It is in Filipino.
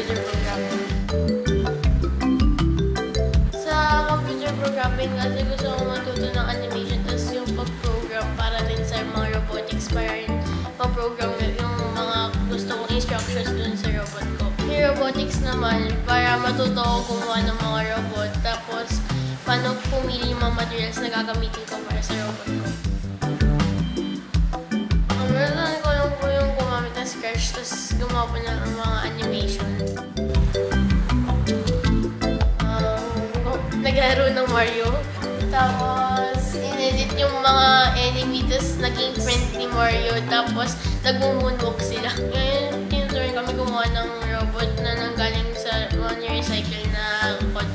computer programming. Sa computer programming kasi gusto ko matuto ng animation tapos yung pag-program para din sa mga robotics para rin pag-program yung mga gusto kong instructions dun sa robot ko. Yung robotics naman, para matuto ko gumawa ng mga robot tapos paano pumili yung mga materials na gagamitin ko para sa robot ko. Meron ko lang po yung gumamit ng Scratch tapos gumawa po ng mga animation. Naglaro ng Mario. Tapos, inedit yung mga enemy tapos naging friend ni Mario tapos nag-moonwalk sila. Ngayon, tinuturing kami gumawa ng robot na nanggaling sa mga recycle na kotse.